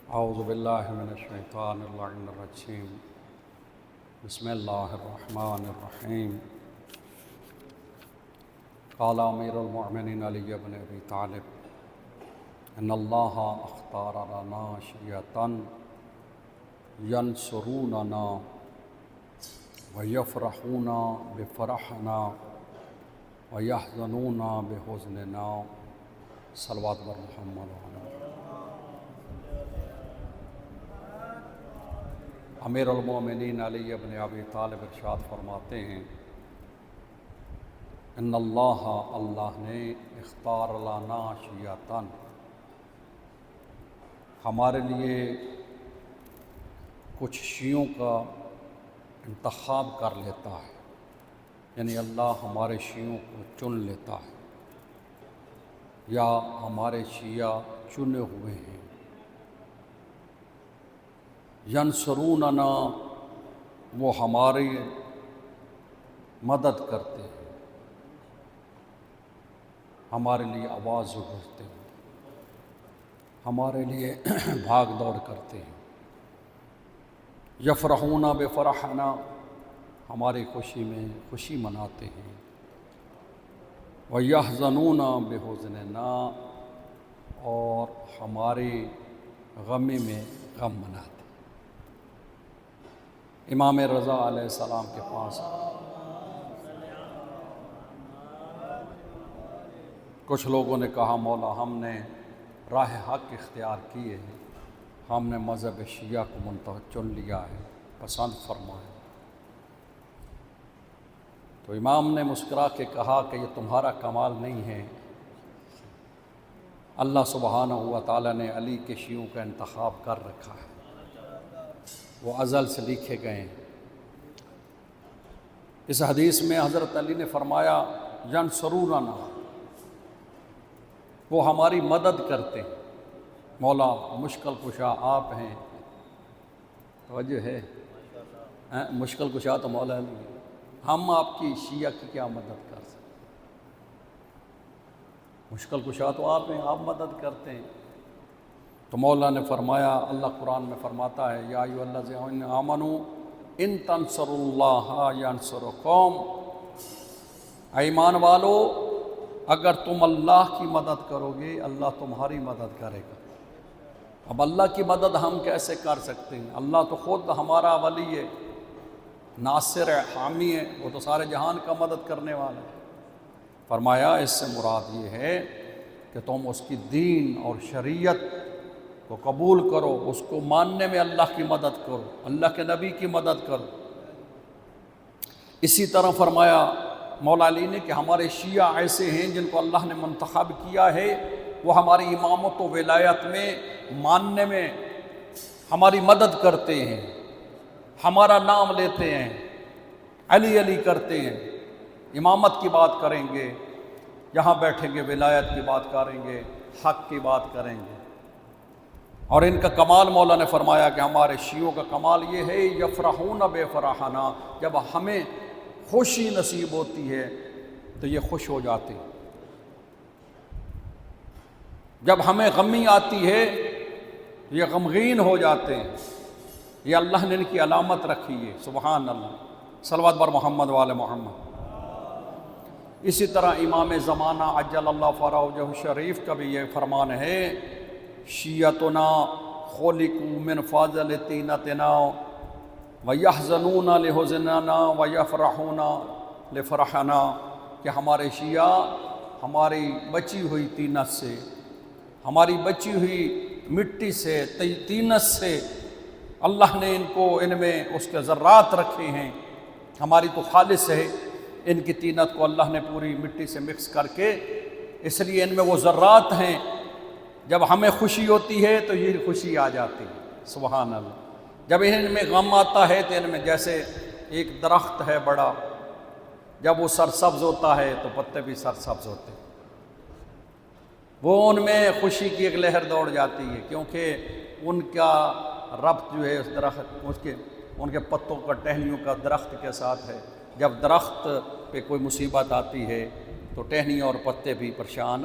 اعوذ باللہ من الشیطان اللعین الرجیم بسم اللہ الرحمن الرحیم قال امیر المؤمنین علی بن ابی طالب ان اللہ اختار لنا شیعۃ ینصروننا ویفرحون بفرحنا ویحزنون بحزننا صلوات بر محمد وعلی امیر المومنین علی بن ابی طالب ارشاد فرماتے ہیں ان اللہ نے اختار لنا شیعۃ ہمارے لیے کچھ شیعوں کا انتخاب کر لیتا ہے، یعنی اللہ ہمارے شیعوں کو چن لیتا ہے یا ہمارے شیعہ چنے ہوئے ہیں۔ ینصروننا وہ ہماری مدد کرتے ہیں، ہمارے لیے آواز اٹھاتے ہیں، ہمارے لیے بھاگ دوڑ کرتے ہیں۔ یفرحون بفرحنا ہماری خوشی میں خوشی مناتے ہیں، ویحزنون بحزننا اور ہمارے غم میں غم مناتے ہیں۔ امام رضا علیہ السلام کے پاس کچھ لوگوں نے کہا مولا ہم نے راہ حق اختیار کیے ہیں، ہم نے مذہب شیعہ کو چن لیا ہے، پسند فرمائے۔ تو امام نے مسکرا کے کہا کہ یہ تمہارا کمال نہیں ہے، اللہ سبحانہ و تعالیٰ نے علی کے شیعوں کا انتخاب کر رکھا ہے، وہ ازل سے لکھے گئے ہیں۔ اس حدیث میں حضرت علی نے فرمایا ینصروننا وہ ہماری مدد کرتے ہیں، مولا مشکل کشا آپ ہیں، توجہ ہے مشکل کشا تو مولا علی ہے، ہم آپ کی شیعہ کی کیا مدد کر سکتے، مشکل کشا تو آپ ہیں، آپ مدد کرتے ہیں۔ تو مولا نے فرمایا، اللہ قرآن میں فرماتا ہے یا ایھا الذین آمنوا ان تنصروا اللہ ینصرکم، اے ایمان والو اگر تم اللہ کی مدد کرو گے اللہ تمہاری مدد کرے گا۔ اب اللہ کی مدد ہم کیسے کر سکتے ہیں؟ اللہ تو خود ہمارا ولی ہے، ناصر ہے، حامی ہے، وہ تو سارے جہان کا مدد کرنے والا ہے۔ فرمایا اس سے مراد یہ ہے کہ تم اس کی دین اور شریعت کو قبول کرو، اس کو ماننے میں اللہ کی مدد کرو، اللہ کے نبی کی مدد کرو۔ اسی طرح فرمایا مولا علی نے کہ ہمارے شیعہ ایسے ہیں جن کو اللہ نے منتخب کیا ہے، وہ ہماری امامت و ولایت میں ماننے میں ہماری مدد کرتے ہیں، ہمارا نام لیتے ہیں، علی علی کرتے ہیں، امامت کی بات کریں گے، یہاں بیٹھیں گے ولایت کی بات کریں گے، حق کی بات کریں گے۔ اور ان کا کمال مولا نے فرمایا کہ ہمارے شیعوں کا کمال یہ ہے یفرحون بفرحنا، جب ہمیں خوشی نصیب ہوتی ہے تو یہ خوش ہو جاتے ہیں، جب ہمیں غمی آتی ہے یہ غمگین ہو جاتے ہیں۔ یہ اللہ نے ان کی علامت رکھی ہے، سبحان اللہ، صلوات بر محمد وعلی محمد۔ اسی طرح امام زمانہ عجل اللہ فرجہ شریف کا بھی یہ فرمان ہے شیعتنا خلقوا من فضل طینتنا ویحزنون لحزننا ویفرحون لفرحنا، کہ ہمارے شیعہ ہماری بچی ہوئی طینت سے، ہماری بچی ہوئی مٹی سے، طینت سے اللہ نے ان میں اس کے ذرات رکھے ہیں، ہماری تو خالص ہے، ان کی طینت کو اللہ نے پوری مٹی سے مکس کر کے، اس لیے ان میں وہ ذرات ہیں، جب ہمیں خوشی ہوتی ہے تو یہ خوشی آ جاتی ہے، سبحان اللہ۔ جب ان میں غم آتا ہے تو ان میں جیسے ایک درخت ہے بڑا، جب وہ سرسبز ہوتا ہے تو پتے بھی سرسبز ہوتے ہیں، وہ ان میں خوشی کی ایک لہر دوڑ جاتی ہے، کیونکہ ان کا ربط جو ہے اس درخت ان کے پتوں کا، ٹہنیوں کا درخت کے ساتھ ہے۔ جب درخت پہ کوئی مصیبت آتی ہے تو ٹہنی اور پتے بھی پریشان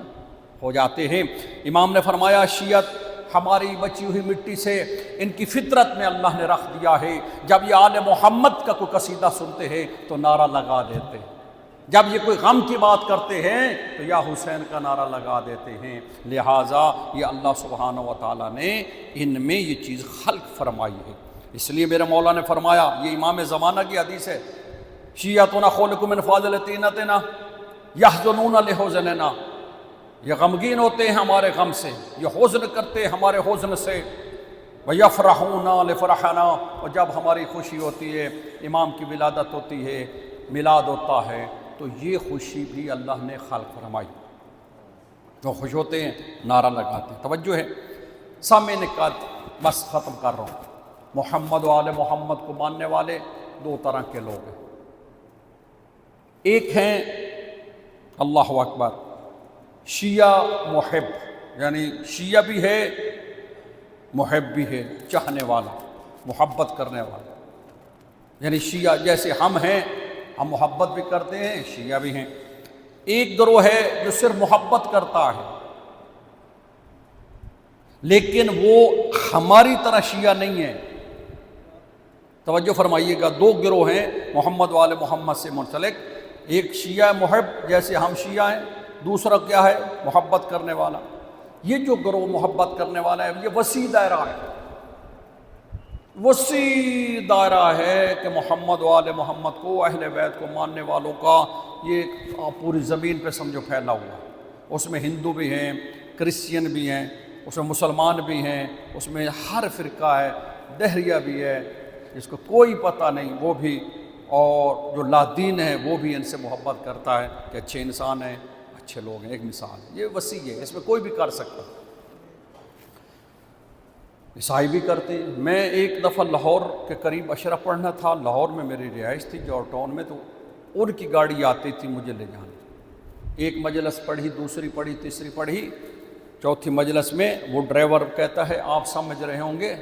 ہو جاتے ہیں۔ امام نے فرمایا شیعت ہماری بچی ہوئی مٹی سے ان کی فطرت میں اللہ نے رکھ دیا ہے، جب یہ آل محمد کا کوئی قصیدہ سنتے ہیں تو نعرہ لگا دیتے ہیں، جب یہ کوئی غم کی بات کرتے ہیں تو یا حسین کا نعرہ لگا دیتے ہیں۔ لہٰذا یہ اللہ سبحانہ و تعالیٰ نے ان میں یہ چیز خلق فرمائی ہے۔ اس لیے میرے مولا نے فرمایا، یہ امام زمانہ کی حدیث ہے، شیعتنا خلقوا من فاضل طینتنا یحزنون لحزننا، یہ غمگین ہوتے ہیں ہمارے غم سے، یہ حزن کرتے ہیں ہمارے حزن سے، وَيَفْرَحُونَ لِفَرَحَنَا، اور جب ہماری خوشی ہوتی ہے، امام کی ولادت ہوتی ہے، میلاد ہوتا ہے، تو یہ خوشی بھی اللہ نے خلق فرمائی، جو خوش ہوتے ہیں نعرہ لگاتے ہیں۔ توجہ ہے سامنے کا، بس ختم کر رہا ہوں۔ محمد و آل محمد کو ماننے والے دو طرح کے لوگ ہیں، ایک ہیں اللہ اکبر شیعہ محب، یعنی شیعہ بھی ہے محب بھی ہے، چاہنے والا، محبت کرنے والا، یعنی شیعہ جیسے ہم ہیں، ہم محبت بھی کرتے ہیں، شیعہ بھی ہیں۔ ایک گروہ ہے جو صرف محبت کرتا ہے، لیکن وہ ہماری طرح شیعہ نہیں ہے۔ توجہ فرمائیے گا، دو گروہ ہیں محمد والے محمد سے منسلک، ایک شیعہ محب جیسے ہم شیعہ ہیں، دوسرا کیا ہے محبت کرنے والا۔ یہ جو گروہ محبت کرنے والا ہے یہ وسیع دائرہ ہے، وسیع دائرہ ہے کہ محمد و آل محمد کو، اہل بیت کو ماننے والوں کا یہ پوری زمین پہ سمجھو پھیلا ہوا ہے۔ اس میں ہندو بھی ہیں، کرسچین بھی ہیں، اس میں مسلمان بھی ہیں، اس میں ہر فرقہ ہے، دہریہ بھی ہے جس کو کوئی پتہ نہیں وہ بھی، اور جو لا دین ہے وہ بھی ان سے محبت کرتا ہے کہ اچھے انسان ہیں، اچھے لوگ ہیں۔ ایک مثال یہ وسیع ہے، اس میں کوئی بھی کر سکتا، عیسائی بھی کرتے ہیں۔ میں ایک دفعہ لاہور کے قریب اشرف پڑھنا تھا، لاہور میں میری رہائش تھی جورج ٹاؤن میں، تو ان کی گاڑی آتی تھی مجھے لے جانے، ایک مجلس پڑھی، دوسری پڑھی، تیسری پڑھی، چوتھی مجلس میں وہ ڈرائیور کہتا ہے آپ سمجھ رہے ہوں گے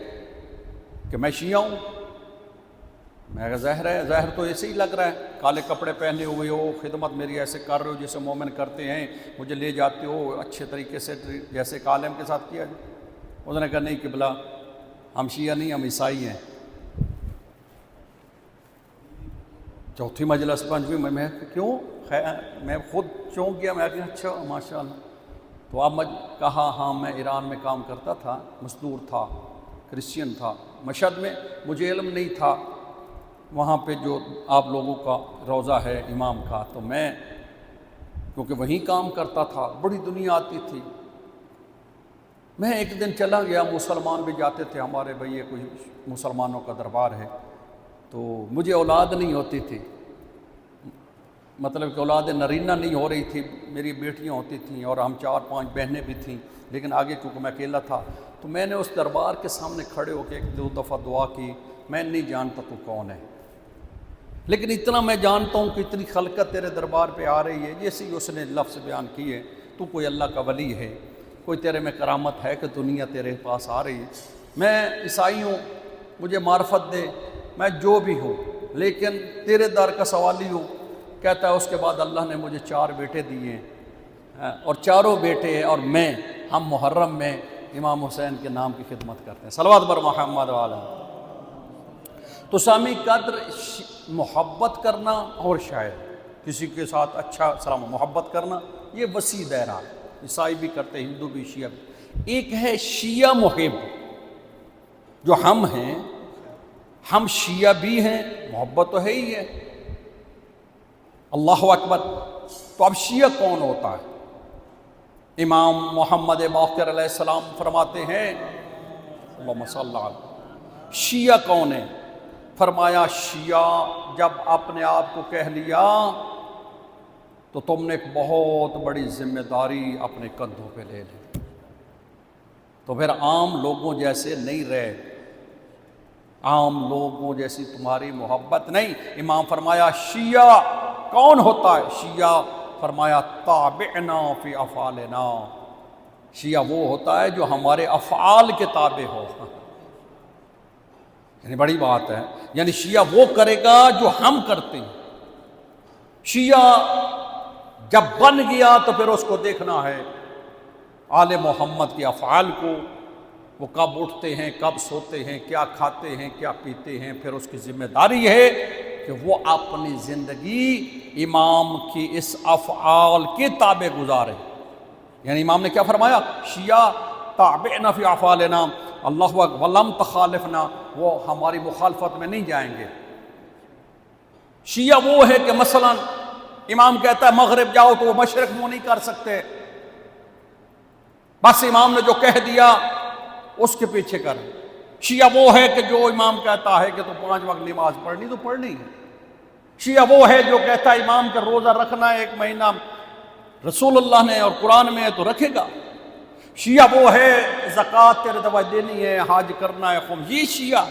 کہ میں شیعہ ہوں۔ میں کہا ظاہر ہے، ظاہر تو ایسے ہی لگ رہا ہے، کالے کپڑے پہنے ہوئے ہو، خدمت میری ایسے کر رہے ہو جیسے مومن کرتے ہیں، مجھے لے جاتے ہو اچھے طریقے سے جیسے کہ عالم کے ساتھ کیا جائے۔ اس نے کہا نہیں قبلہ، ہم شیعہ نہیں، ہم عیسائی ہیں۔ چوتھی مجلس پانچویں میں کیوں، میں خود چونک گیا، میں کہا اچھا ماشاء اللہ۔ تو آپ کہا ہاں میں ایران میں کام کرتا تھا، مزدور تھا، کرسچین تھا، مشہد میں مجھے علم نہیں تھا وہاں پہ جو آپ لوگوں کا روضہ ہے امام کا، تو میں کیونکہ وہیں کام کرتا تھا، بڑی دنیا آتی تھی، میں ایک دن چلا گیا، مسلمان بھی جاتے تھے ہمارے بھائی، یہ کوئی مسلمانوں کا دربار ہے، تو مجھے اولاد نہیں ہوتی تھی، مطلب کہ اولاد نرینہ نہیں ہو رہی تھی، میری بیٹیاں ہوتی تھیں اور ہم 4-5 بہنیں بھی تھیں، لیکن آگے کیونکہ میں اکیلا تھا، تو میں نے اس دربار کے سامنے کھڑے ہو کے ایک دو دفعہ دعا کی، میں نہیں جانتا تو کون ہے، لیکن اتنا میں جانتا ہوں کہ اتنی خلقت تیرے دربار پہ آ رہی ہے، جیسے ہی اس نے لفظ بیان کیے، تو کوئی اللہ کا ولی ہے، کوئی تیرے میں کرامت ہے کہ دنیا تیرے پاس آ رہی ہے، میں عیسائی ہوں، مجھے معرفت دے، میں جو بھی ہوں، لیکن تیرے در کا سوالی ہوں۔ کہتا ہے اس کے بعد اللہ نے مجھے 4 بیٹے دیے ہیں، اور چاروں بیٹے اور میں، ہم محرم میں امام حسین کے نام کی خدمت کرتے ہیں، صلوات بر محمد وعلی۔ تو سامی قدر محبت کرنا، اور شاید کسی کے ساتھ اچھا سلام محبت کرنا، یہ وسیع دائرہ ہے، عیسائی بھی کرتے، ہندو بھی، شیعہ بھی۔ ایک ہے شیعہ محب، جو ہم ہیں، ہم شیعہ بھی ہیں، محبت تو ہے ہی ہے، اللہ اکبر۔ تو اب شیعہ کون ہوتا ہے؟ امام محمد باقر علیہ السلام فرماتے ہیں، اللہم صلی علیہ، شیعہ کون ہے؟ فرمایا شیعہ جب اپنے آپ کو کہہ لیا تو تم نے ایک بہت بڑی ذمہ داری اپنے کندھوں پہ لے لی، تو پھر عام لوگوں جیسے نہیں رہے، عام لوگوں جیسی تمہاری محبت نہیں۔ امام فرمایا شیعہ کون ہوتا ہے؟ شیعہ فرمایا تابعنا فی افعالنا، شیعہ وہ ہوتا ہے جو ہمارے افعال کے تابع ہو، یعنی بڑی بات ہے، یعنی شیعہ وہ کرے گا جو ہم کرتے ہیں۔ شیعہ جب بن گیا تو پھر اس کو دیکھنا ہے آل محمد کے افعال کو، وہ کب اٹھتے ہیں، کب سوتے ہیں، کیا کھاتے ہیں، کیا پیتے ہیں، پھر اس کی ذمہ داری ہے کہ وہ اپنی زندگی امام کی اس افعال کے تابع گزارے۔ یعنی امام نے کیا فرمایا؟ شیعہ تابعنا فی افعالنا اللہ ولم تخالفنا، وہ ہماری مخالفت میں نہیں جائیں گے۔ شیعہ وہ ہے کہ مثلا امام کہتا ہے مغرب جاؤ تو وہ مشرق منہ نہیں کر سکتے، بس امام نے جو کہہ دیا اس کے پیچھے کریں۔ شیعہ وہ ہے کہ جو امام کہتا ہے کہ تو 5 وقت نماز پڑھنی تو پڑھنی ہے۔ شیعہ وہ ہے جو کہتا ہے امام کا روزہ رکھنا ہے 1 مہینہ رسول اللہ نے اور قرآن میں ہے تو رکھے گا۔ شیعہ وہ ہے زکوٰۃ تیرے دوا دینی ہے، حج کرنا ہے، یہ شیعہ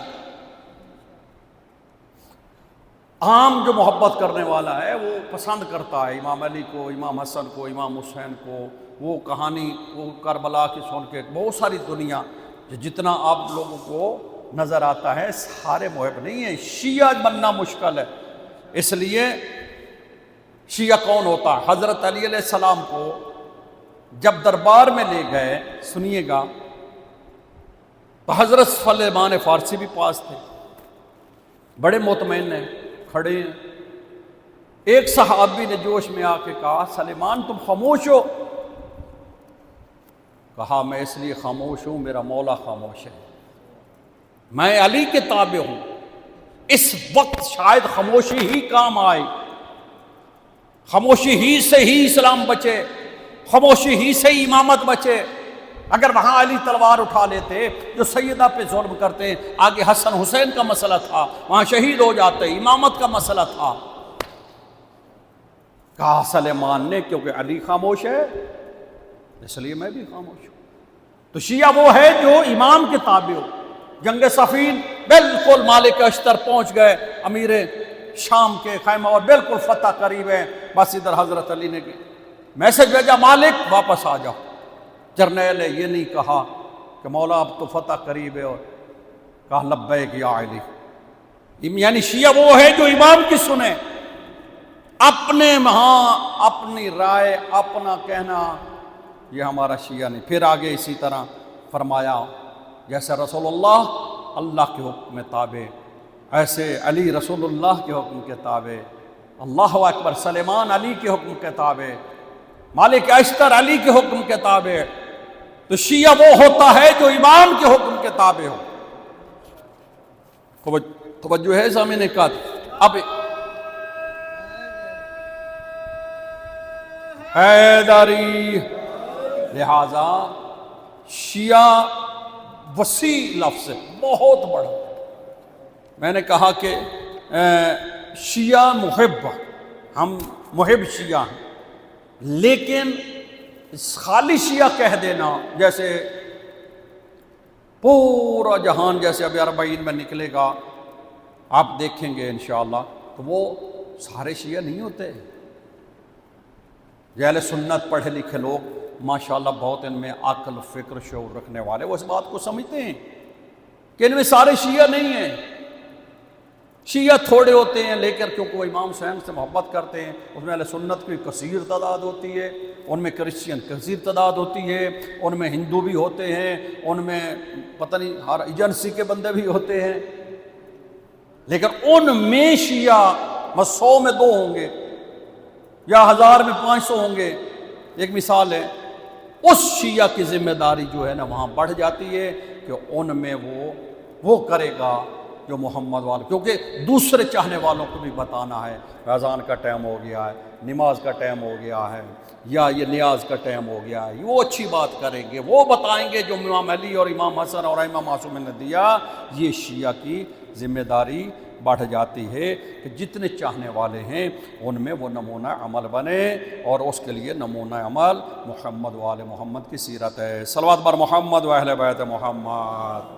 عام جو محبت کرنے والا ہے وہ پسند کرتا ہے امام علی کو، امام حسن کو، امام حسین کو، وہ کہانی وہ کربلا کی سن کے بہت ساری دنیا جتنا آپ لوگوں کو نظر آتا ہے سارے محب نہیں ہیں۔ شیعہ بننا مشکل ہے، اس لیے شیعہ کون ہوتا ہے؟ حضرت علی علیہ السلام کو جب دربار میں لے گئے، سنیے گا، تو حضرت سلیمان فارسی بھی پاس تھے، بڑے مطمئن ہیں، کھڑے ہیں۔ ایک صحابی نے جوش میں آ کے کہا سلیمان تم خاموش ہو؟ کہا میں اس لیے خاموش ہوں میرا مولا خاموش ہے، میں علی کے تابع ہوں، اس وقت شاید خاموشی ہی کام آئے، خاموشی ہی سے ہی اسلام بچے، خاموشی ہی سے ہی امامت بچے۔ اگر وہاں علی تلوار اٹھا لیتے جو سیدہ پہ ظلم کرتے، آگے حسن حسین کا مسئلہ تھا، وہاں شہید ہو جاتے، امامت کا مسئلہ تھا۔ کہا سلیمان نے کیونکہ علی خاموش ہے اس لیے میں بھی خاموش ہوں۔ تو شیعہ وہ ہے جو امام کے تابع ہو۔ جنگ صفین بالکل مالک اشتر پہنچ گئے، امیر شام کے خیمہ اور بالکل فتح قریب ہے، بس ادھر حضرت علی نے میسج بھیجا مالک واپس آ جاؤ۔ جرنیل نے یہ نہیں کہا کہ مولا اب تو فتح قریب ہے، اور کہا لبیک یا علی۔ یعنی شیعہ وہ ہے جو امام کی سنے، اپنے وہاں اپنی رائے اپنا کہنا، یہ ہمارا شیعہ نہیں۔ پھر آگے اسی طرح فرمایا جیسے رسول اللہ کے حکم میں تابع، ایسے علی رسول اللہ کے حکم کے تابع، اللہ اکبر، سلیمان علی کے حکم کے تابع، مالک اشتر علی کے حکم کے تابع۔ تو شیعہ وہ ہوتا ہے جو امام کے حکم کے تابع ہو۔ توجہ ہے سامنے کا؟ اب حیدری، لہذا شیعہ وسیع لفظ ہے، بہت بڑا۔ میں نے کہا کہ شیعہ محب، ہم محب شیعہ ہیں، لیکن خالی شیعہ کہہ دینا جیسے پورا جہان جیسے ابھی 40 میں نکلے گا آپ دیکھیں گے انشاءاللہ، تو وہ سارے شیعہ نہیں ہوتے۔ اہل سنت پڑھے لکھے لوگ ماشاءاللہ بہت ان میں عقل، فکر، شعور رکھنے والے، وہ اس بات کو سمجھتے ہیں کہ ان میں سارے شیعہ نہیں ہیں، شیعہ تھوڑے ہوتے ہیں، لیکن کیونکہ وہ امام حسین سے محبت کرتے ہیں، اس میں اہل سنت کی کثیر تعداد ہوتی ہے، ان میں کرسچین کثیر تعداد ہوتی ہے، ان میں ہندو بھی ہوتے ہیں، ان میں پتہ نہیں ہر ایجنسی کے بندے بھی ہوتے ہیں، لیکن ان میں شیعہ 100 میں 2 ہوں گے یا 1000 میں 500 ہوں گے۔ ایک مثال ہے، اس شیعہ کی ذمہ داری جو ہے نا وہاں بڑھ جاتی ہے کہ ان میں وہ کرے گا جو محمد والا، کیونکہ دوسرے چاہنے والوں کو بھی بتانا ہے اذان کا ٹائم ہو گیا ہے، نماز کا ٹائم ہو گیا ہے، یا یہ نیاز کا ٹائم ہو گیا ہے، وہ اچھی بات کریں گے، وہ بتائیں گے جو امام علی اور امام حسن اور امام معصوم نے دیا۔ یہ شیعہ کی ذمہ داری بڑھ جاتی ہے کہ جتنے چاہنے والے ہیں ان میں وہ نمونہ عمل بنے، اور اس کے لیے نمونہ عمل محمد و آل محمد کی سیرت ہے۔ صلوات بر محمد و اہل بیت محمد۔